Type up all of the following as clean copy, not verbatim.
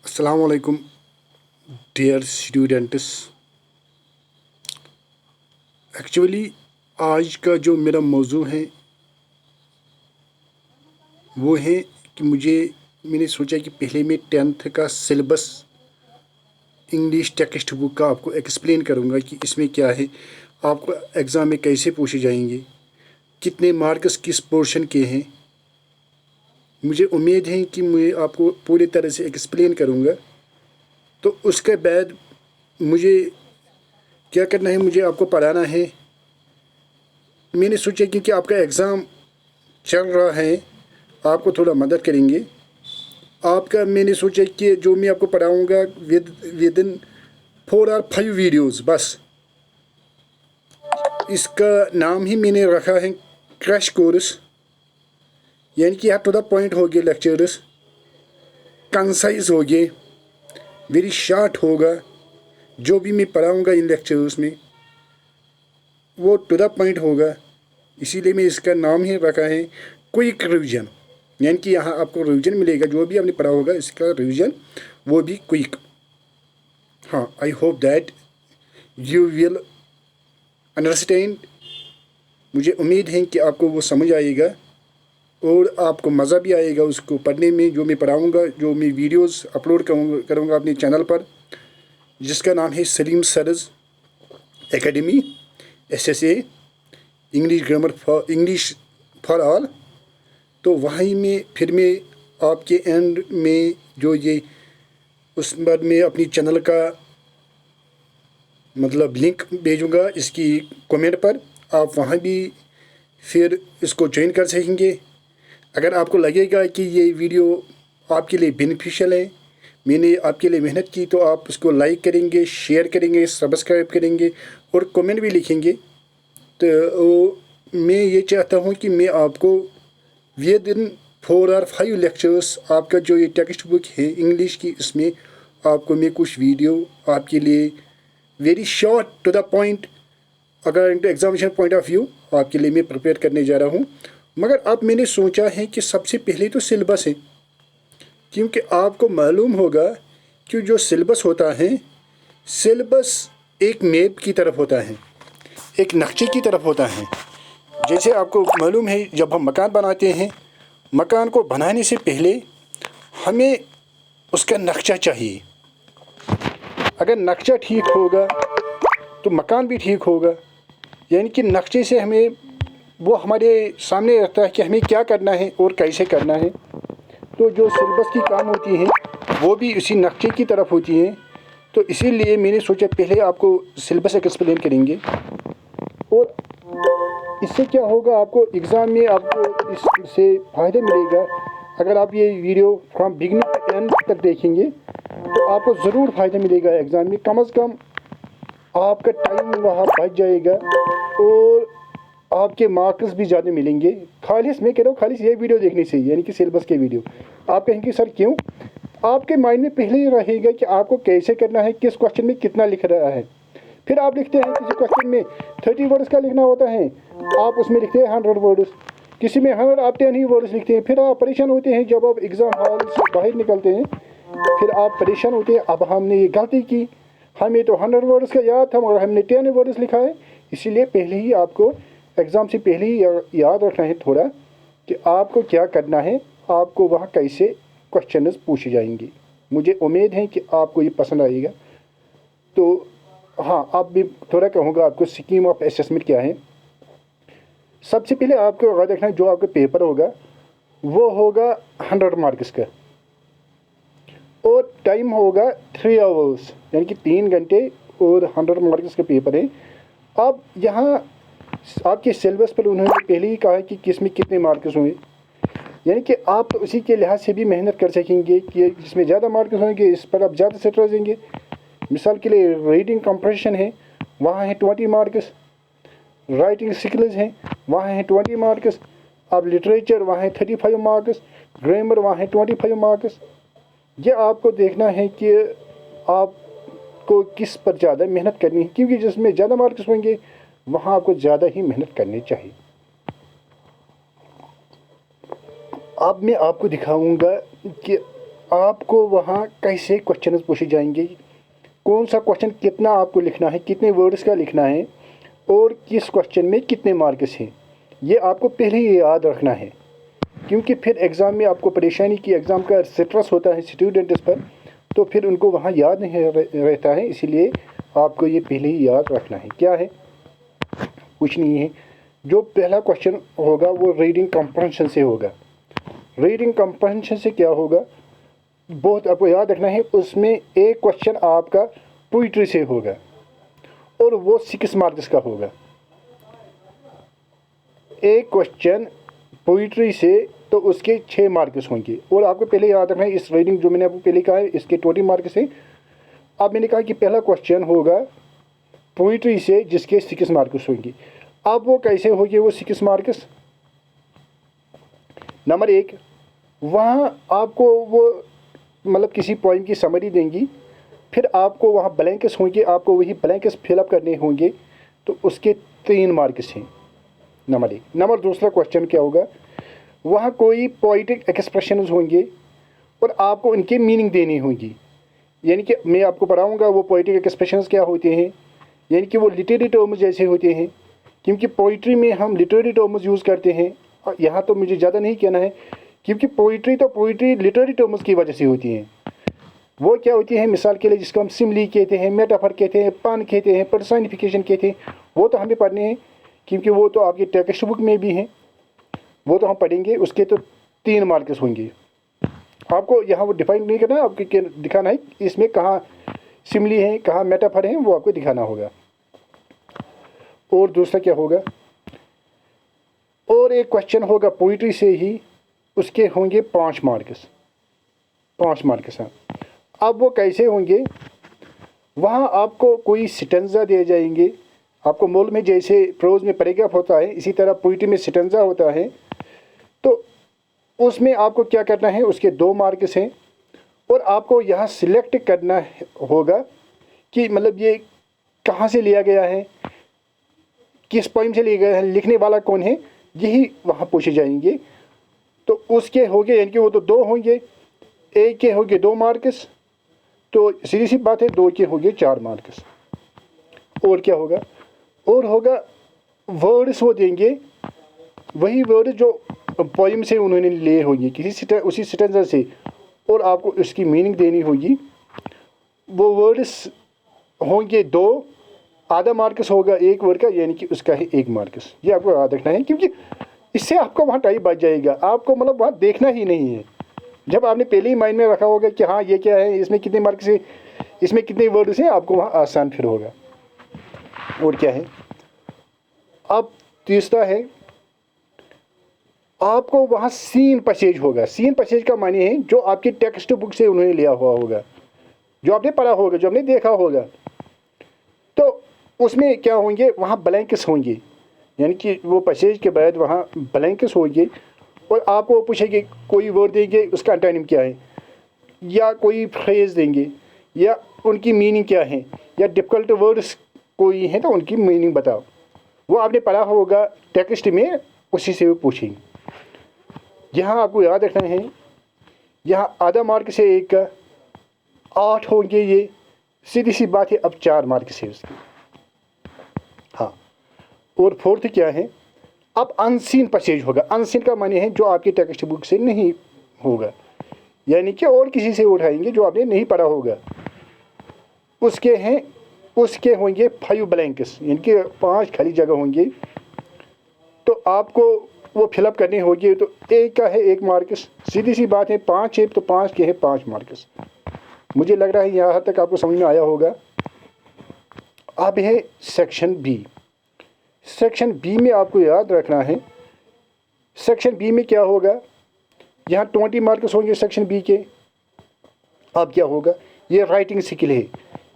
अस्सलामुअलैकुम dear students. Actually आज का जो मेरा मौजू है वो है कि मैंने सोचा कि पहले मैं 10th का सिलेबस इंग्लिश टेक्स्ट बुक का आपको एक्सप्लेन करूंगा कि इसमें क्या है, आपको एग्ज़ाम में कैसे पूछे जाएंगे, कितने मार्क्स किस पोर्शन के हैं। मुझे उम्मीद है कि मैं आपको पूरी तरह से एक्सप्लेन करूंगा। तो उसके बाद मुझे क्या करना है, मुझे आपको पढ़ाना है। मैंने सोचा कि आपका एग्ज़ाम चल रहा है, आपको थोड़ा मदद करेंगे। मैंने सोचा कि जो मैं आपको पढ़ाऊँगा विद इन 4 और 5 वीडियोज़ बस। इसका नाम ही मैंने रखा है क्रैश कोर्स, यानी कि टू द पॉइंट हो गए लेक्चर्स, कंसाइज हो गए, वेरी शॉर्ट होगा। जो भी मैं पढ़ाऊँगा इन लेक्चर्स में वो टू द पॉइंट होगा, इसीलिए मैं इसका नाम ही रखा है क्विक रिवीजन। यानी कि यहाँ आपको रिवीजन मिलेगा, जो भी आपने पढ़ा होगा इसका रिवीजन वो भी क्विक। हाँ, I hope that you will understand. मुझे उम्मीद है कि आपको वो समझ आएगा और आपको मज़ा भी आएगा उसको पढ़ने में। जो मैं पढ़ाऊँगा, जो मैं वीडियोज़ अपलोड करूँगा अपने चैनल पर, जिसका नाम है Salim Saraj academy SSA English grammar for all. तो वहीं में फिर मैं आपके एंड में जो ये उस पर मैं अपनी चैनल का मतलब लिंक भेजूँगा इसकी कमेंट पर, आप वहाँ भी फिर इसको ज्वाइन कर सकेंगे। अगर आपको लगेगा कि ये वीडियो आपके लिए बेनिफिशियल है, मैंने आपके लिए मेहनत की, तो आप उसको लाइक करेंगे, शेयर करेंगे, सब्सक्राइब करेंगे और कमेंट भी लिखेंगे। तो मैं ये चाहता हूँ कि मैं आपको विद इन 4 और 5 लेक्चर्स आपका जो ये टेक्स्ट बुक है इंग्लिश की, इसमें आपको मैं कुछ वीडियो आपके लिए very short to the point, अगर into examination point of view आपके लिए मैं प्रिपेयर करने जा रहा हूँ। मगर अब मैंने सोचा है कि सबसे पहले तो सिलेबस है, क्योंकि आपको मालूम होगा कि जो सिलेबस होता है, सिलेबस एक मैप की तरफ होता है, एक नक्शे की तरफ होता है। जैसे आपको मालूम है, जब हम मकान बनाते हैं, मकान को बनाने से पहले हमें उसका नक्शा चाहिए। अगर नक्शा ठीक होगा तो मकान भी ठीक होगा। यानी कि नक्शे से हमें वो हमारे सामने रहता है कि हमें क्या करना है और कैसे करना है। तो जो सिलेबस की काम होती है वो भी इसी नक्शे की तरफ होती है। तो इसीलिए मैंने सोचा पहले आपको सिलेबस एक्सप्लेन करेंगे, और इससे क्या होगा, आपको एग्ज़ाम में आपको इससे फ़ायदा मिलेगा। अगर आप ये video from beginning to end तक देखेंगे तो आपको ज़रूर फ़ायदा मिलेगा एग्ज़ाम में। कम से कम आपका टाइम वहाँ बच जाएगा और आपके मार्क्स भी ज़्यादा मिलेंगे। खालिस मैं कह रहा हूँ, खालिस ये वीडियो देखने से, यानी कि सिलेबस के वीडियो। आप कहेंगे सर क्यों? आपके माइंड में पहले ही रहेगा कि आपको कैसे करना है, किस क्वेश्चन में कितना लिख रहा है। फिर आप लिखते हैं किसी क्वेश्चन में 30 वर्ड्स का लिखना होता है, आप उसमें लिखते हैं 100 वर्ड्स, किसी में 100 आप 10 ही वर्ड्स लिखते हैं। फिर आप परेशान होते हैं जब आप एग्ज़ाम हॉल से बाहर निकलते हैं, फिर आप परेशान होते हैं, अब हमने ये गलती की, हमें तो 100 वर्ड्स का याद था मगर हमने 10 वर्ड्स लिखा है। इसीलिए पहले ही आपको एग्ज़ाम से पहले ही याद रखना है थोड़ा कि आपको क्या करना है, आपको वहाँ कैसे क्वेश्चन पूछे जाएंगे। मुझे उम्मीद है कि आपको ये पसंद आएगा। तो हाँ, आप भी थोड़ा कहूँगा आपको स्कीम ऑफ असेसमेंट क्या है। सबसे पहले आपको याद रखना है, जो आपका पेपर होगा वो होगा 100 मार्क्स का, और टाइम होगा 3 आवर्स, यानी कि 3 घंटे, और 100 मार्क्स का पेपर है। अब यहाँ आपके सिलेबस पर उन्होंने पहले ही कहा है कि किस में कितने मार्क्स होंगे, यानी कि आप उसी के लिहाज से भी मेहनत कर सकेंगे कि जिसमें ज़्यादा मार्क्स होंगे इस पर आप ज़्यादा सेट रहेंगे। मिसाल के लिए रीडिंग कंप्रेशन है, वहाँ है 20 मार्क्स, राइटिंग स्किल्स हैं, वहाँ है 20 मार्क्स, अब लिटरेचर वहाँ है 35 मार्क्स, ग्रामर वहाँ है 25 मार्क्स। ये आपको देखना है कि आपको किस पर ज़्यादा मेहनत करनी है, क्योंकि जिसमें ज़्यादा मार्क्स होंगे वहाँ आपको ज़्यादा ही मेहनत करनी चाहिए। अब मैं आपको दिखाऊंगा कि आपको वहाँ कैसे क्वेश्चन पूछे जाएंगे, कौन सा क्वेश्चन कितना आपको लिखना है, कितने वर्ड्स का लिखना है और किस क्वेश्चन में कितने मार्क्स हैं, ये आपको पहले ही याद रखना है। क्योंकि फिर एग्ज़ाम में आपको परेशानी की एग्ज़ाम का स्ट्रेस होता है स्टूडेंट्स पर, तो फिर उनको वहाँ याद नहीं रहता है। इसीलिए आपको ये पहले ही याद रखना है। क्या है, कुछ नहीं है। जो पहला क्वेश्चन होगा वो रीडिंग कम्प्रहेंशन से होगा। रीडिंग कम्प्रहेंशन से क्या होगा, बहुत आपको याद रखना है। उसमें एक क्वेश्चन आपका पोइट्री से होगा और वो 6 मार्क्स का होगा। एक क्वेश्चन पोइट्री से तो उसके 6 मार्क्स होंगे। और आपको पहले याद रखना है, इस रीडिंग जो मैंने आपको पहले कहा है इसके 20 मार्क्स हैं। अब मैंने कहा कि पहला क्वेश्चन होगा पोइट्री से जिसके 6 मार्क्स होंगे। अब वो कैसे होंगे वो 6 मार्क्स? नंबर 1, वहाँ आपको वो मतलब किसी पॉइंट की समरी देंगी, फिर आपको वहाँ ब्लैंक्स होंगे, आपको वही ब्लैंक्स फिलअप करने होंगे, तो उसके 3 मार्क्स हैं। नंबर 1। नंबर दूसरा क्वेश्चन क्या होगा, वहाँ कोई पोइटिक एक्सप्रेशंस होंगे और आपको उनके मीनिंग देनी होंगी। यानी कि मैं आपको पढ़ाऊँगा वो पोइटिक एक्सप्रेशंस क्या होते हैं, यानी कि वो लिटरेरी टर्म्स जैसे होते हैं। क्योंकि पोइट्री में हम लिटरेरी टर्म्स यूज़ करते हैं। यहाँ तो मुझे ज़्यादा नहीं कहना है, क्योंकि पोइट्री लिटरेरी टर्म्स की वजह से होती हैं। वो क्या होती है, मिसाल के लिए जिसको हम सिमली कहते हैं, मेटाफर कहते हैं, पन कहते हैं, पर्सनिफिकेशन कहते हैं, वो तो हमें पढ़ने हैं क्योंकि वो तो आपकी टेक्स्ट बुक में भी हैं, वो तो हम पढ़ेंगे। उसके तो 3 मार्क्स होंगे। आपको यहाँ वो डिफाइन नहीं करना है, आपको दिखाना है इसमें कहाँ सिमली है, कहाँ मेटाफर है, वो आपको दिखाना होगा। और दूसरा क्या होगा, और एक क्वेश्चन होगा पोइट्री से ही, उसके होंगे 5 मार्क्स। 5 मार्क्स हैं। अब वो कैसे होंगे, वहाँ आपको कोई स्टेंजा दिए जाएंगे। आपको मोल में जैसे प्रोज में पैराग्राफ होता है, इसी तरह पोइट्री में स्टेंजा होता है। तो उसमें आपको क्या करना है, उसके 2 मार्क्स हैं। और आपको यहाँ सिलेक्ट करना होगा कि मतलब ये कहाँ से लिया गया है, किस पोइम से लिया गया है, लिखने वाला कौन है, यही वहाँ पूछे जाएंगे। तो उसके होंगे, यानी कि वो तो 2 होंगे, एक के होंगे 2 मार्क्स, तो सीधी सी बात है 2 के होंगे 4 मार्क्स। और क्या होगा, और होगा वर्ड्स वो देंगे, वही वर्ड जो पोइम से उन्होंने लिए होंगे किसी उसी स्टेंजा से, और आपको उसकी मीनिंग देनी होगी। वो वर्ड्स होंगे 2, आधा मार्क्स होगा एक वर्ड का, यानी कि उसका है 1 मार्क्स। ये आपको याद रखना है, क्योंकि इससे आपको वहाँ टाइम बच जाएगा। आपको मतलब वहाँ देखना ही नहीं है। जब आपने पहले ही माइंड में रखा होगा कि हाँ ये क्या है, इसमें कितने मार्क्स है, इसमें कितने वर्ड्स हैं, आपको वहाँ आसान फिर होगा। और क्या है, अब तीसरा है, आपको वहाँ सीन पैसेज होगा। सीन पैसेज का माने है जो आपकी टेक्स्ट बुक से उन्होंने लिया हुआ होगा, जो आपने पढ़ा होगा, जो आपने देखा होगा। तो उसमें क्या होंगे, वहाँ ब्लैंक्स होंगे, यानी कि वो पैसेज के बाद वहाँ ब्लैंक्स होंगे। और आपको पूछेंगे, कोई वर्ड देंगे उसका एंटोनिम क्या है, या कोई फ्रेज देंगे, या उनकी मीनिंग क्या है, या डिफ़िकल्ट वर्ड्स कोई हैं तो उनकी मीनिंग बताओ। वो आपने पढ़ा होगा टेक्स्ट में, उसी से वो पूछेंगे। यहाँ आपको याद रखना है, यहाँ आधा मार्क से 1 का 8 होंगे। ये सीधी सी बात है। अब 4 मार्क से उसकी। हाँ, और फोर्थ क्या है, अब अनसीन पैसेज होगा। अनसीन का माने है जो आपकी टेक्स्ट बुक से नहीं होगा, यानी कि और किसी से उठाएंगे जो आपने नहीं पढ़ा होगा। उसके होंगे 5 ब्लैंक्स, यानी कि 5 खाली जगह होंगे। तो आपको वो फिलअप करनी होगी। तो एक का है 1 मार्क्स, सीधी सी बात है। 5 है तो 5 के है 5 मार्क्स। मुझे लग रहा है यहाँ तक आपको समझ में आया होगा। अब है सेक्शन बी। सेक्शन बी में आपको याद रखना है, सेक्शन बी में क्या होगा, यहाँ 20 मार्क्स होंगे सेक्शन बी के। अब क्या होगा, ये राइटिंग स्किल है,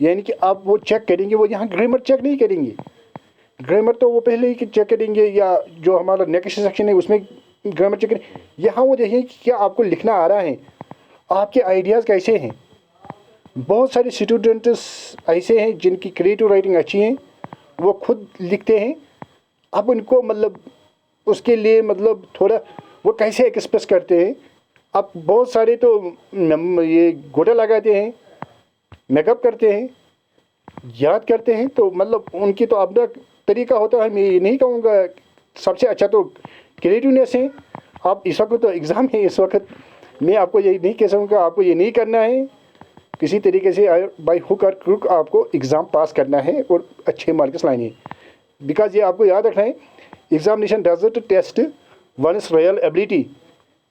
यानी कि आप वो चेक करेंगे। वो यहाँ ग्रामर चेक नहीं करेंगे, ग्रामर तो वो पहले ही चेक करेंगे, या जो हमारा नेक्स्ट सेक्शन है उसमें ग्रामर चेक करेंगे। यहाँ वो देखेंगे कि क्या आपको लिखना आ रहा है, आपके आइडियाज़ कैसे हैं। बहुत सारे स्टूडेंट्स ऐसे हैं जिनकी क्रिएटिव राइटिंग अच्छी है, वो खुद लिखते हैं। अब उनको मतलब उसके लिए मतलब थोड़ा वो कैसे एक्सप्रेस करते हैं, अब बहुत सारे तो ये गोटा लगाते हैं, मेकअप करते हैं, याद करते हैं, तो मतलब उनकी तो अपना तरीका होता है। मैं ये नहीं कहूँगा, सबसे अच्छा तो क्रिएटिवनेस है। आप इस वक्त तो एग्ज़ाम है, इस वक्त मैं आपको ये नहीं कह सकूँगा आपको ये नहीं करना है। किसी तरीके से बाई हुक और क्रुक आपको एग्ज़ाम पास करना है और अच्छे मार्क्स लाने हैं। बिकॉज ये आपको याद रखना है, examination doesn't test one's real ability.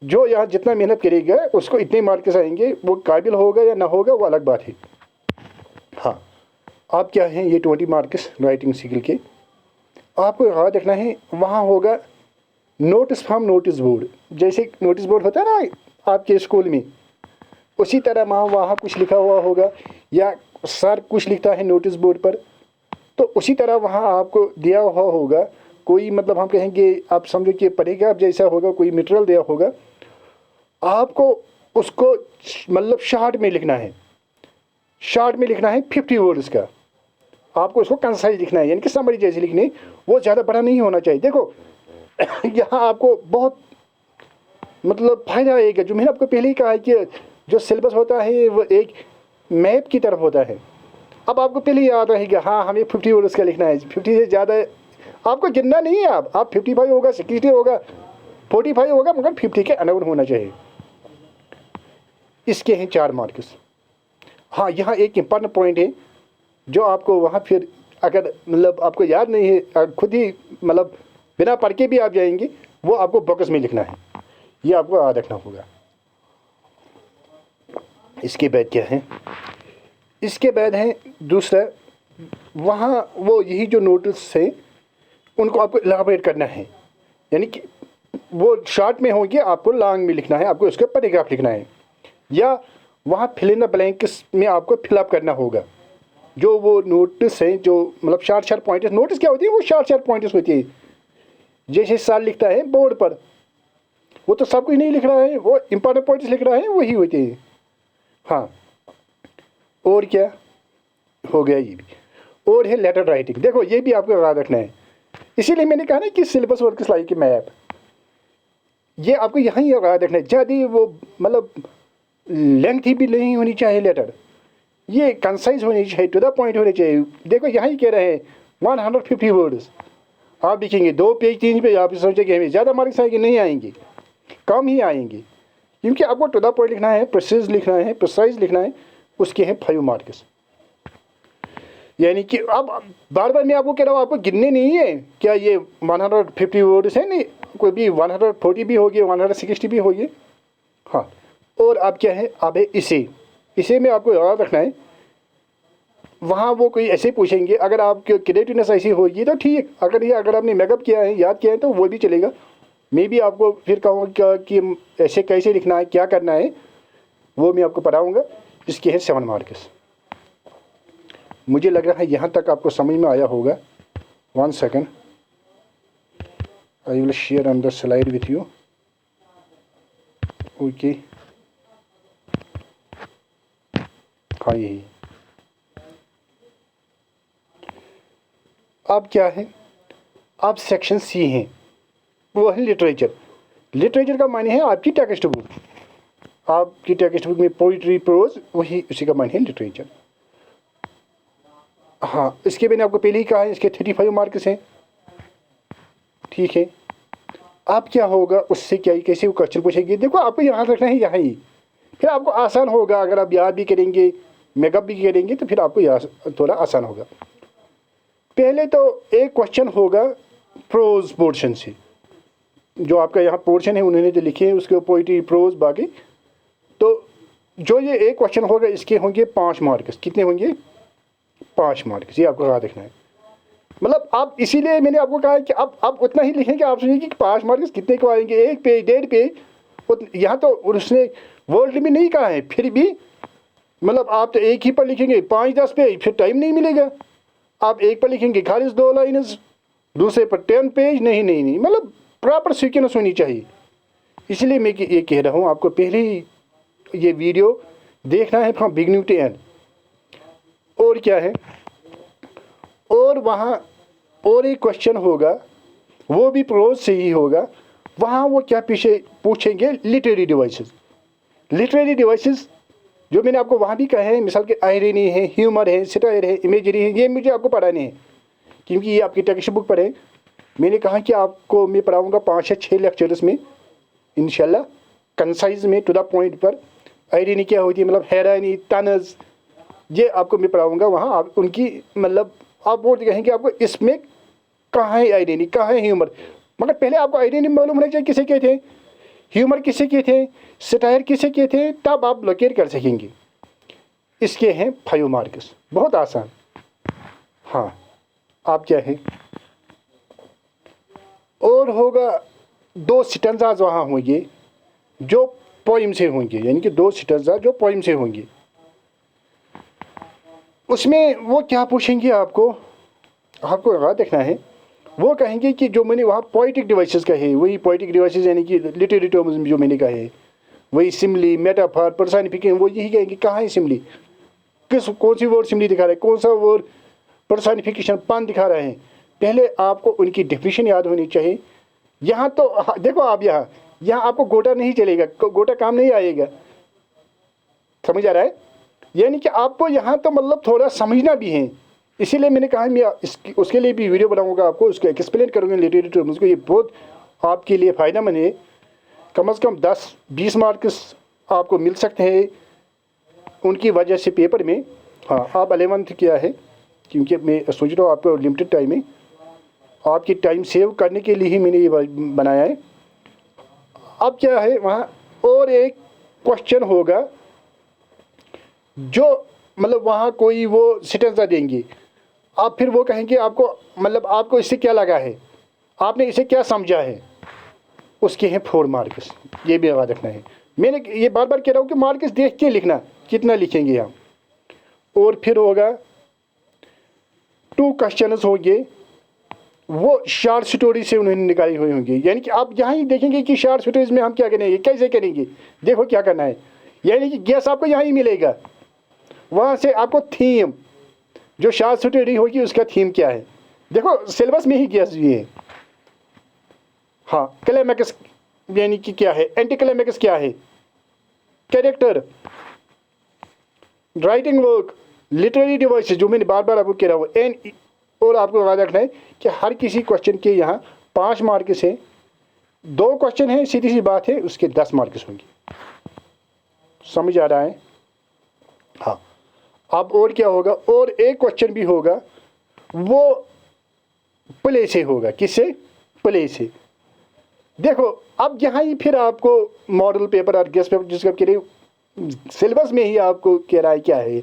जो यहाँ जितना मेहनत करेगा उसको इतने मार्क्स आएंगे, वो काबिल होगा या ना होगा वो अलग बात है। हाँ, आप क्या हैं, ये 20 मार्क्स राइटिंग स्किल के आपको याद रखना है। वहाँ होगा नोटिस फ्रॉम नोटिस बोर्ड, जैसे नोटिस बोर्ड होता है ना आपके स्कूल में, उसी तरह वहाँ कुछ लिखा हुआ होगा या सर कुछ लिखता है नोटिस बोर्ड पर, तो उसी तरह वहाँ आपको दिया हुआ होगा कोई, मतलब हम कहेंगे आप समझो कि पढ़ेगा आप जैसा होगा, कोई मटेरियल दिया होगा, आपको उसको मतलब शॉर्ट में लिखना है। शॉर्ट में लिखना है 50 वर्ड्स का, आपको उसको कंसाइज लिखना है, यानी कि समरी जैसे लिखने, वो ज़्यादा बड़ा नहीं होना चाहिए। देखो यहाँ आपको बहुत मतलब फ़ायदा आएगा। जो मैंने आपको पहले ही कहा है कि जो सिलेबस होता है वो एक मैप की तरफ होता है। अब आपको पहले याद रहेगा, हाँ हमें 50 वर्ड्स का लिखना है, 50 से ज़्यादा आपको गिनना नहीं है। आप 55 होगा, 60 होगा, 45 होगा, मगर 50 के अनवर होना चाहिए। इसके हैं 4 मार्क्स। हाँ, यहाँ एक इम्पॉर्टेंट पॉइंट है जो आपको वहाँ फिर अगर मतलब आपको याद नहीं है, खुद ही मतलब बिना पढ़ के भी आप जाएंगे, वो आपको बॉक्स में लिखना है, ये आपको याद रखना होगा। इसके बाद क्या है, इसके बाद है दूसरा, वहाँ वो यही जो नोटिस है उनको आपको इलाबोरेट करना है, यानी कि वो शॉर्ट में होंगे, आपको लॉन्ग में लिखना है, आपको उसका पैराग्राफ लिखना है, या वहाँ फिल इन द ब्लैंक्स में आपको फिलअप करना होगा। जो वो नोटिस है, जो मतलब शॉर्ट पॉइंट्स, नोटिस क्या होती है, वो शॉर्ट पॉइंट्स होती है। जैसे सर लिखता है बोर्ड पर, वो तो सब कुछ नहीं लिख रहा है, वो इंपॉर्टेंट पॉइंट्स लिख रहा है, वही होते हैं। हाँ, और क्या हो गया ये भी, और है लेटर राइटिंग। देखो ये भी आपको याद रखना है, इसीलिए मैंने कहा ना कि सिलेबस वर्क स्लाइड की मैप, ये आपको यहाँ ही याद रखना है। ज़्यादा वो मतलब लेंथ भी नहीं होनी चाहिए लेटर, ये कंसाइज होनी चाहिए, टू द पॉइंट होनी चाहिए। देखो यहाँ ही कह रहे हैं 150 वर्ड्स आप लिखेंगे, 2 पेज 3 पेज, आप सोचेंगे हमें ज़्यादा मार्क्स आएंगे, नहीं आएंगे, कम ही आएंगे, क्योंकि आपको टू द पॉइंट लिखना है, प्रिसाइज लिखना है, प्रिसाइज लिखना है, उसके हैं 5 मार्क्स। यानी कि अब बार बार मैं आपको कह रहा हूँ, आपको गिनने नहीं है क्या ये 150 वर्ड्स है, नहीं, कोई भी 140 भी होगी, 160 भी होगी। हाँ, और अब क्या है, अब है इसे में आपको याद रखना है। वहाँ वो कोई ऐसे पूछेंगे, अगर आपकी क्रिएटिवनेस ऐसी होगी तो ठीक, अगर आपने मेकअप किया है, याद किया है, तो वो भी चलेगा। मैं भी आपको फिर कहूँगा कि ऐसे कैसे लिखना है, क्या करना है, वो मैं आपको पढ़ाऊँगा। इसके हैं 7 मार्क्स। मुझे लग रहा है यहाँ तक आपको समझ में आया होगा। 1 second, I will share on the slide with you. Okay, हाँ यही। अब क्या है, अब सेक्शन सी हैं, वो है लिटरेचर। लिटरेचर का माने है आपकी टेक्स्ट बुक, आपकी टेक्स्ट बुक में पोइट्री, प्रोज, वही उसी का माने है लिटरेचर। हाँ, इसके मैंने आपको पहले ही कहा है, इसके 35 मार्क्स हैं, ठीक है। अब क्या होगा, उससे क्या कैसे वो क्वेश्चन पूछेंगे, देखो आपको यहाँ रखना है, यहाँ ही, फिर आपको आसान होगा। अगर आप याद भी करेंगे, मेकअप भी करेंगे, तो फिर आपको थोड़ा आसान होगा। पहले तो एक क्वेश्चन होगा प्रोज पोर्शन से, जो आपका यहाँ पोर्शन है उन्होंने जो लिखे हैं उसके पोइट्री, प्रोज, बाकी। तो जो ये एक क्वेश्चन होगा, इसके होंगे 5 मार्क्स। कितने होंगे? 5 मार्क्स। ये आपको याद रखना है। मतलब आप, इसीलिए मैंने आपको कहा है कि आप उतना ही लिखेंगे। आप सुनिए कि 5 मार्क्स कितने को आएंगे, 1 पेज, 1.5 पेज। यहाँ तो उसने वर्ड में नहीं कहा है, फिर भी मतलब आप तो एक ही पर लिखेंगे 5-10 पेज, फिर टाइम नहीं मिलेगा। आप एक पर लिखेंगे खाली 2 लाइन्स, दूसरे पर 10 पेज, नहीं, मतलब प्रॉपर सीक्वेंस होनी चाहिए। इसलिए मैं ये कह रहा हूँ, आपको पहले ही ये वीडियो देखना है फ्रॉम बिगिनिंग टू एंड। और क्या है, और वहाँ और एक क्वेश्चन होगा, वो भी प्रोज से ही होगा। वहाँ वो क्या पीछे पूछेंगे, लिटरेरी डिवाइसेस। लिटरेरी डिवाइसेस जो मैंने आपको वहाँ भी कहा है, मिसाल के आयरनी है, ह्यूमर है, सटायर है, इमेजरी है, ये मुझे आपको पढ़ाने हैं क्योंकि ये आपकी टेक्स्ट बुक पर है। मैंने कहा कि आपको मैं पढ़ाऊँगा 5 या 6 लेक्चर्स में इंशाल्लाह, कंसाइज में, टू द पॉइंट पर। आयरनी क्या होती है, मतलब हैरानी, तनज़, ये आपको मैं पढ़ाऊँगा वहाँ। आप उनकी मतलब आप वो कहेंगे आपको इसमें कहाँ है आयरनी, कहाँ है ह्यूमर। मगर पहले आपको आयरनी मालूम होना चाहिए किसे कहते हैं, ह्यूमर किसे कहते हैं, सटायर किसे कहते हैं, तब आप लोकेट कर सकेंगे। इसके हैं 5 मार्क्स, बहुत आसान। हाँ, आप क्या है, और होगा 2 स्टैंजाज वहाँ होंगे जो पोइम से होंगे, यानी कि 2 स्टैंजा जो पोइम से होंगे। उसमें वो क्या पूछेंगे आपको वहाँ देखना है। वो कहेंगे कि जो मैंने वहाँ पोइटिक डिवाइसेस कहे, वही पोइटिक डिवाइसेस यानी कि लिटरेरी टर्म्स जो मैंने कहे, वही सिमली, मेटाफर, पर्सनिफिकेशन, वो यही कहेंगे कहाँ है सिमली, कौन सी वर्ड सिमली दिखा रहा है, कौन सा वर्ड पर्सनिफिकेशन पन दिखा रहे हैं। पहले आपको उनकी डेफिनेशन याद होनी चाहिए। यहाँ तो देखो आप यहाँ आपको गोटा नहीं चलेगा, गोटा काम नहीं आएगा, समझ आ रहा है। यानी कि आपको यहाँ तो मतलब थोड़ा समझना भी है, इसीलिए मैंने कहा मैं उसके लिए भी वीडियो बनाऊंगा, आपको उसको एक्सप्लेन करूँगा लिटरेरी टर्म्स को। ये बहुत आपके लिए फ़ायदेमंद है। कम से कम 10-20 मार्क्स आपको मिल सकते हैं उनकी वजह से पेपर में। हाँ, आप 11th किया है, क्योंकि मैं सोच रहा हूँ आपको लिमिटेड टाइम है, आपकी टाइम सेव करने के लिए ही मैंने ये बनाया है। अब क्या है वहाँ और एक क्वेश्चन होगा जो मतलब वहाँ कोई वो स्टेंजा देंगे, आप फिर वो कहेंगे आपको मतलब आपको इससे क्या लगा है, आपने इसे क्या समझा है, उसके हैं 4 मार्क्स। ये भी याद रखना है। मैंने ये बार बार कह रहा हूँ कि मार्क्स देख के लिखना, कितना लिखेंगे हम। और फिर होगा 2 क्वेश्चंस होंगे, वो शॉर्ट स्टोरी से उन्होंने निकाली हुई होंगी। यानी कि आप यहाँ ही देखेंगे कि शॉर्ट स्टोरीज में हम क्या करेंगे, कैसे करेंगे, देखो क्या करना है। यानी कि गैस आपको यहाँ ही मिलेगा, वहाँ से आपको थीम जो शॉर्ट स्टोरी होगी उसका थीम क्या है, देखो सिलेबस में ही गैस भी है। हाँ, क्लाइमैक्स यानी कि क्या है, एंटी क्लाइमैक्स क्या है, character, writing work, literary device जो मैंने बार बार आपको कह रहा हूँ। एंड और आपको याद रखना है कि हर किसी क्वेश्चन के यहाँ 5 मार्क्स है। 2 क्वेश्चन है, सीधी सी बात है, उसके 10 मार्क्स होंगे। समझ आ रहा है। हाँ, अब और क्या होगा, और एक क्वेश्चन भी होगा, वो प्ले से होगा। किससे, प्ले से। देखो अब यहाँ ही फिर आपको मॉडल पेपर और गेस्ट पेपर जिसका कह रहे सिलेबस में ही आपको कह रहा है क्या है,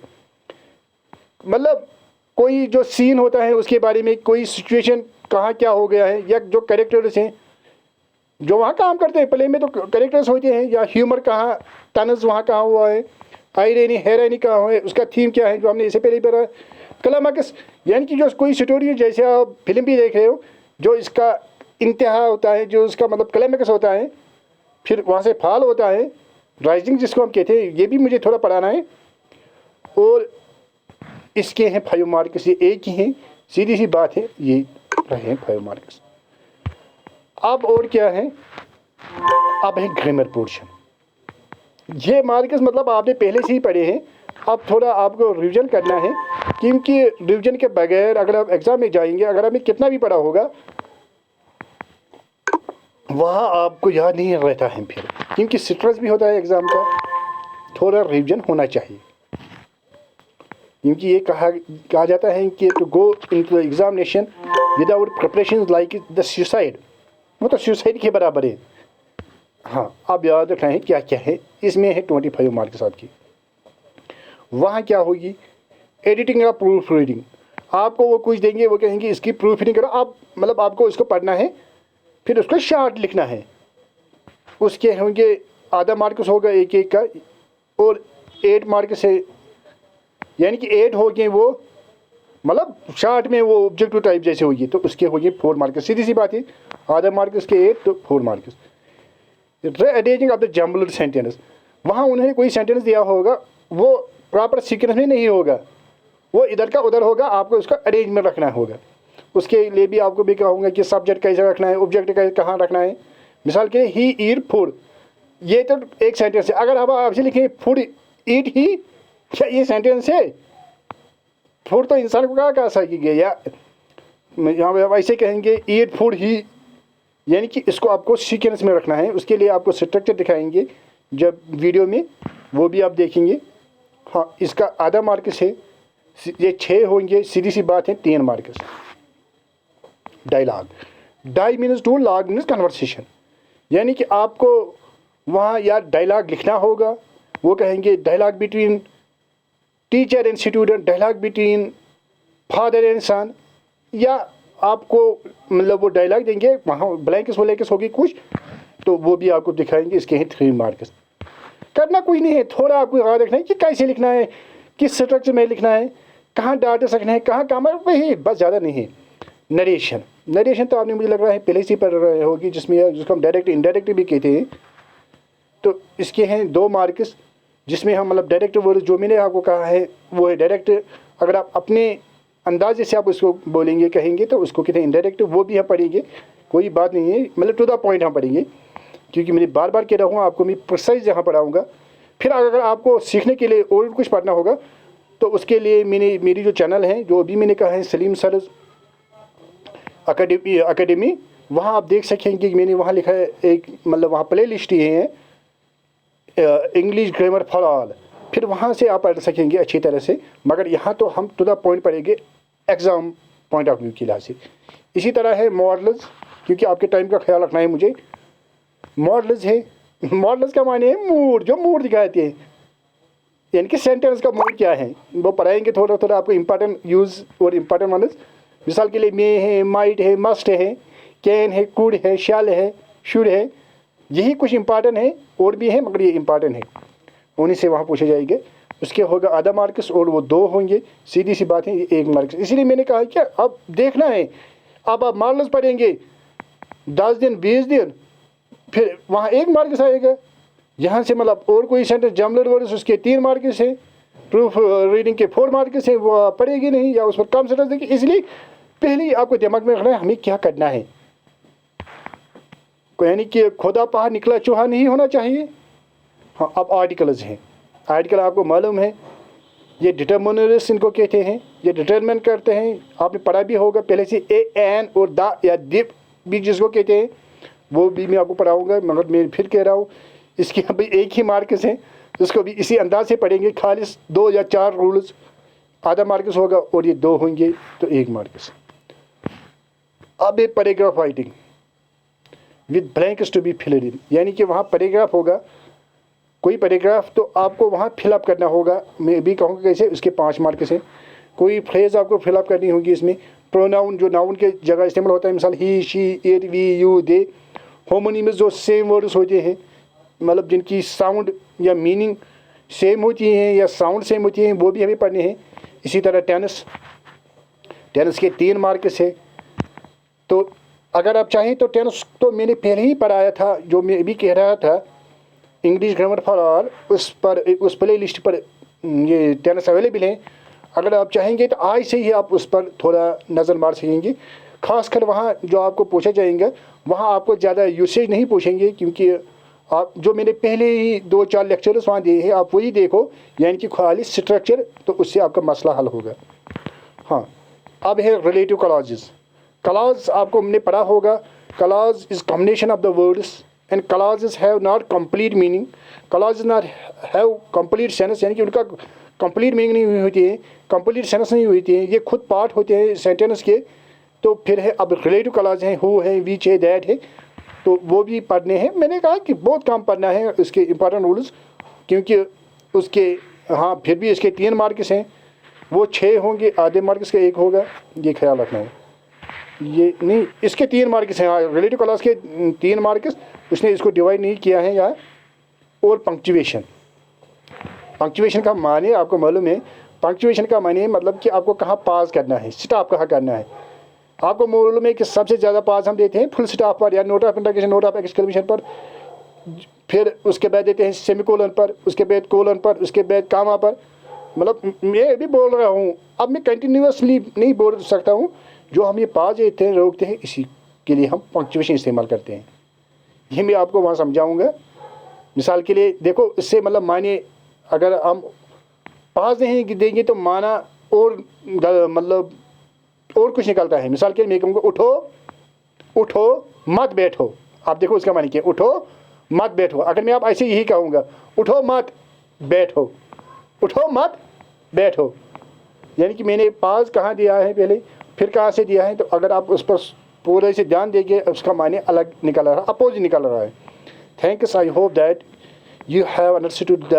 मतलब कोई जो सीन होता है उसके बारे में, कोई सिचुएशन कहाँ क्या हो गया है, या जो कैरेक्टर्स हैं जो वहाँ काम करते हैं, प्ले में तो कैरेक्टर्स होते हैं, या ह्यूमर कहाँ, तनज़ वहाँ कहाँ हुआ है, आयरनी हैरानी कहाँ हुआ है, उसका थीम क्या है जो हमने इससे पहले पढ़ा। क्लाइमैक्स यानी कि जो कोई स्टोरी है, जैसे आप फिल्म भी देख रहे हो, जो इसका इंतहा होता है, जो उसका मतलब क्लाइमैक्स होता है, फिर वहाँ से फॉल होता है, राइजिंग जिसको हम कहते हैं, ये भी मुझे थोड़ा पढ़ाना है। और इसके हैं 5 मार्क्स, ये एक ही हैं, सीधी सी बात है, ये रहे हैं 5 मार्क्स। अब और क्या है, अब है ग्रामर पोर्शन। ये मार्क्स मतलब आपने पहले से ही पढ़े हैं, अब थोड़ा आपको रिवीजन करना है, क्योंकि रिवीजन के बगैर अगर आप एग्ज़ाम में जाएंगे, अगर आपने कितना भी पढ़ा होगा वहाँ आपको याद नहीं रहता है फिर, क्योंकि स्ट्रेस भी होता है एग्ज़ाम का। थोड़ा रिवीजन होना चाहिए, क्योंकि ये कहा जाता है कि to go into the examination without preparation like the suicide, वो तो सुसाइड के बराबर है। हाँ, आप याद रखना है क्या क्या है इसमें है 25 मार्क्स आपकी। वहाँ क्या होगी, एडिटिंग या प्रूफ रीडिंग, आपको वो कुछ देंगे, वो कहेंगे इसकी प्रूफ रीडिंग करो आप, मतलब आपको इसको पढ़ना है, फिर उसको शार्ट लिखना है। उसके होंगे आधा मार्क्स होगा एक एक का, और 8 मार्क्स है, यानी कि 8 हो गए वो, मतलब शार्ट में वो ऑब्जेक्टिव टाइप जैसे होगी, तो उसके हो गए 4 मार्क्स। सीधी सी बात है, आधा मार्क्स के 8 तो 4 marks. Rearranging of the jumbled sentence, वहाँ उन्होंने कोई सेंटेंस दिया होगा, वो प्रॉपर सीक्वेंस में नहीं होगा, वो इधर का उधर होगा, आपको उसका अरेंज में रखना होगा। उसके लिए भी आपको भी कहूँगा कि सब्जेक्ट कैसे रखना है, ऑब्जेक्ट कैसे कहाँ रखना है। मिसाल के लिए ही ईट फूड, ये तो एक सेंटेंस है। अगर हम आपसे लिखें फूड ईट ही, क्या ये सेंटेंस है? फूड तो इंसान को कहाँ कहा सकेंगे, या यहाँ पे वैसे कहेंगे ईट फूड ही, यानी कि इसको आपको सीक्वेंस में रखना है। उसके लिए आपको स्ट्रक्चर दिखाएंगे जब वीडियो में, वो भी आप देखेंगे। हाँ, इसका आधा मार्क्स है, ये 6 होंगे, सीधी सी बात है 3 marks. Dialogue, di means two, log means conversation, यानी कि आपको वहाँ या डायलॉग लिखना होगा। वो कहेंगे dialogue between teacher and student, dialogue between father and son, या आपको मतलब वो डायलॉग देंगे, वहाँ ब्लैंक्स व्लैंक्स होगी कुछ, तो वो भी आपको दिखाएंगे। इसके हैं 3 मार्क्स। करना कुछ नहीं है, थोड़ा आपको याद रखना है कि कैसे लिखना है, किस स्ट्रक्चर में लिखना है, कहाँ डाट सकना है, कहाँ काम है, वही बस, ज़्यादा नहीं है। नरेशन, नरेशन तो आपने मुझे लग रहा है पहले से पढ़ रहे होगी, जिसको हम डायरेक्ट इनडायरेक्ट भी कहते हैं। तो इसके हैं 2 मार्क्स, जिसमें हम मतलब डायरेक्ट वर्ड जो मैंने आपको कहा है वो है डायरेक्ट। अगर आप अपने अंदाजे से आप उसको बोलेंगे कहेंगे तो उसको कहते हैं इनडायरेक्ट, वो भी हम पढ़ेंगे, कोई बात नहीं है, मतलब टू द पॉइंट हम पढ़ेंगे, क्योंकि मैं बार बार कह रहा हूँ आपको, मैं प्रिसाइज यहाँ पढ़ाऊँगा। फिर अगर आपको सीखने के लिए और कुछ पढ़ना होगा तो उसके लिए मेरी जो चैनल है, जो अभी मैंने कहा है सलीम सर अकेडमी, वहाँ आप देख सकेंगे कि मैंने वहाँ लिखा है एक, मतलब वहाँ प्ले लिस्ट ही है इंग्लिश ग्रामर फॉर ऑल। फिर वहाँ से आप पढ़ सकेंगे अच्छी तरह से, मगर यहाँ तो हम टू द पॉइंट पढ़ेंगे एग्ज़ाम पॉइंट ऑफ व्यू की लिहाज से। इसी तरह है मॉडल्स, क्योंकि आपके टाइम का ख्याल रखना है मुझे। मॉडल्स है, मॉडल्स का माने है मूड, जो मूड दिखाते हैं, यानी कि सेंटेंस का मूड क्या है, वो पढ़ाएंगे थोड़ा थोड़ा आपको इंपॉर्टेंट यूज़ और इंपॉर्टेंट मॉडल्स। मिसाल के लिए मे है, माइट है, मस्ट है, कैन है, कुड है, शैल है, शुड है, यही कुछ इंपॉर्टेंट है, और भी है मगर ये इंपॉर्टेंट है, उन्हीं से वहाँ पूछे जाएंगे। उसके होगा आधा मार्क्स और वो 2 होंगे, सीधी सी बात है, ये 1 मार्क्स। इसीलिए मैंने कहा कि अब देखना है, अब आप मॉडल्स पढ़ेंगे 10 दिन 20 दिन, फिर वहाँ 1 मार्क्स आएगा। यहाँ से मतलब और कोई सेंटेंस जमलर वर्ड्स, उसके 3 मार्क्स हैं, प्रूफ रीडिंग के 4 मार्क्स हैं, वो पढ़ेगी नहीं या उस पर कम सेंटेंस देगी। इसलिए पहले ही आपको दिमाग में रखना है हमें क्या करना है, यानी कि खुदा पहाड़ निकला चूहा नहीं होना चाहिए। हाँ, अब आर्टिकल्स हैं, आर्टिकल आपको मालूम है ये डिटर्मिनर्स इनको कहते हैं, ये डिटरमिन करते हैं, आपने पढ़ा भी होगा पहले से। ए एन और द या दिप भी जिसको कहते हैं, वो भी मैं आपको पढ़ाऊँगा, मगर मैं फिर कह रहा हूँ इसके अभी 1 ही मार्क्स हैं, उसको भी इसी अंदाज से पढ़ेंगे। खालिस 2 या 4 रूल्स, आधा मार्क्स होगा और ये 2 होंगे तो 1 मार्क्स। अब एक paragraph writing with blanks to be filled in, यानी कि वहाँ पैराग्राफ होगा, कोई पैराग्राफ तो आपको वहाँ फिलअप करना होगा। मैं भी कहूँगा कैसे, उसके 5 मार्क्स हैं। कोई फ्रेज़ आपको फिलअप करनी होगी इसमें। प्रोनाउन जो नाउन के जगह इस्तेमाल होता है, मिसाल he, she, it, we, you, they. Homonymous जो सेम वर्ड्स होते हैं, मतलब जिनकी साउंड या मीनिंग सेम होती हैं या साउंड सेम होती हैं, वो भी हमें पढ़ने हैं। इसी तरह टेनिस के 3 मार्क्स है। तो अगर आप चाहें तो टेनिस तो मैंने पहले ही पढ़ाया था, जो मैं भी कह रहा था इंग्लिश ग्रामर फॉर ऑल, उस प्ले लिस्ट पर ये टेनिस अवेलेबल है। अगर आप चाहेंगे तो आज से ही आप उस पर थोड़ा नज़र मार सकेंगे। खासकर वहाँ जो आपको पूछा जाएंगे, वहाँ आपको ज़्यादा यूसेज नहीं पूछेंगे, क्योंकि आप जो मैंने पहले ही 2-4 लेक्चर्स वहाँ दिए हैं, आप वही देखो, यानी कि खाली स्ट्रक्चर, तो उससे आपका मसला हल होगा। हाँ, अब है रिलेटिव क्लॉजेस। क्लॉज आपको हमने पढ़ा होगा, clause is combination of the words and clauses have not complete meaning, clause not have complete sense, यानी कि उनका कंप्लीट मीनिंग नहीं होती है, कंप्लीट सेंस नहीं होती है, ये खुद पार्ट होते हैं सेंटेंस के। तो फिर है अब रिलेटिव क्लॉज हैं, हु है, विच है, दैट है, तो वो भी पढ़ने हैं। मैंने कहा कि बहुत काम पढ़ना है उसके इंपॉर्टेंट रूल्स, क्योंकि उसके हाँ फिर भी इसके 3 मार्क्स हैं, वो 6 होंगे, आधे मार्क्स का 1 होगा, ये ख्याल रखना है। ये नहीं, इसके 3 मार्क्स हैं, हाँ रिलेटिव क्लॉज के 3 मार्क्स, उसने इसको डिवाइड नहीं किया है यहाँ। और पंक्चुएशन का माने आपको मालूम है, पंक्चुएशन का माने मतलब कि आपको कहाँ पास करना है, स्टॉप कहाँ करना है। आपको मालूम है कि सबसे ज़्यादा पास हम देते हैं फुल स्टॉप पर या note of integration, note of exclamation पर, फिर उसके बाद देते हैं सेमीकोलन पर, उसके बाद कोलन पर, उसके बाद कामा पर। मतलब मैं भी बोल रहा हूँ, अब मैं कंटिन्यूसली नहीं बोल सकता हूँ, जो हम ये पास देते हैं रोकते हैं, इसी के लिए हम पंक्चुएशन इस्तेमाल करते हैं। ये मैं आपको वहाँ समझाऊँगा। मिसाल के लिए देखो, इससे मतलब माने अगर हम पास नहीं देंगे तो माना और मतलब और कुछ निकलता है। मिसाल के लिए मैं कहूँगा उठो उठो मत बैठो, आप देखो उसका माने क्या, उठो मत बैठो। अगर मैं आप ऐसे यही कहूँगा उठो मत बैठो, उठो मत बैठो, यानी कि मैंने पास कहाँ दिया है पहले, फिर कहाँ से दिया है, तो अगर आप उस पर पूरे से ध्यान देंगे उसका माने अलग निकल रहा है, अपोजिट निकल रहा है। Thanks, I hope that you have understood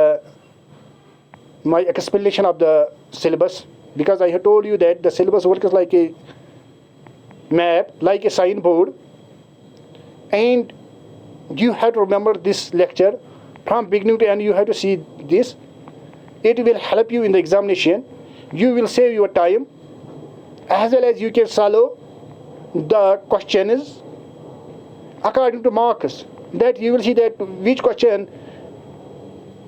my explanation of the syllabus, because I have told you that the syllabus works like a map, like a signboard, and you have to remember this lecture from beginning to end. You have to see this. It will help you in the examination. You will save your time, as well as you can solve the questions according to marks. That you will see that which question,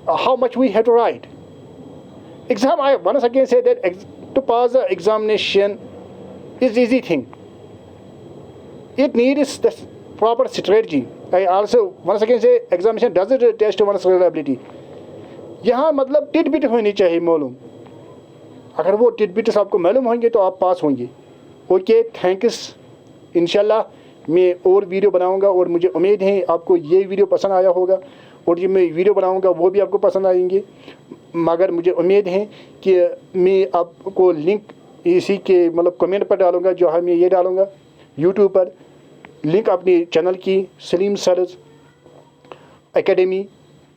how much we have to write. Exam, I once again say that to pass the examination is easy thing. It needs the proper strategy. I also once again say examination doesn't test one's reliability. यहाँ मतलब tit bit होनी चाहिए मालूम, अगर वो tit bits आपको मालूम होंगे तो आप पास होंगे। Okay, thanks. इंशाल्लाह मैं और वीडियो बनाऊंगा और मुझे उम्मीद है आपको ये वीडियो पसंद आया होगा, और जो मैं वीडियो बनाऊंगा वो भी आपको पसंद आएंगे। मगर मुझे उम्मीद है कि मैं आपको लिंक इसी के मतलब कमेंट पर डालूंगा, जो है मैं ये डालूंगा यूट्यूब पर लिंक अपनी चैनल की सलीम सर्स एकेडमी,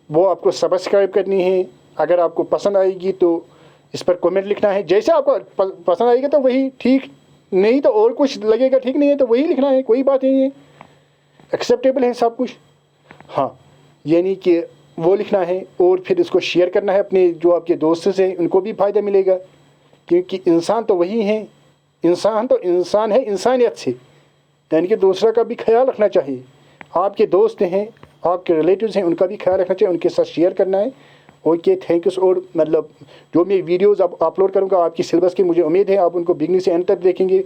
वो आपको सब्सक्राइब करनी है। अगर आपको पसंद आएगी तो इस पर कमेंट लिखना है, जैसे आपको पसंद आएगा तो वही ठीक, नहीं तो और कुछ लगेगा ठीक नहीं है तो वही लिखना है, कोई बात नहीं है, एक्सेप्टेबल है सब कुछ। हाँ, यानी कि वो लिखना है और फिर इसको शेयर करना है अपने जो आपके दोस्त से, उनको भी फ़ायदा मिलेगा, क्योंकि इंसान तो वही है, इंसान तो इंसान है इंसानियत से, यानी कि दूसरा का भी ख्याल रखना चाहिए। आपके दोस्त हैं, आपके रिलेटिव्स हैं, उनका भी ख्याल रखना चाहिए, उनके साथ शेयर करना है। Okay, thank you. और मतलब जो मैं वीडियोज़ अब अपलोड करूँगा आपकी सिलेबस की, मुझे उम्मीद है आप उनको बिगनिंग से एंड तक देखेंगे,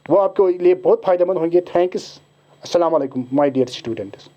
वो आपके लिए बहुत फ़ायदेमंद होंगे। थैंक्स। अस्सलाम वालेकुम माय डियर स्टूडेंट्स।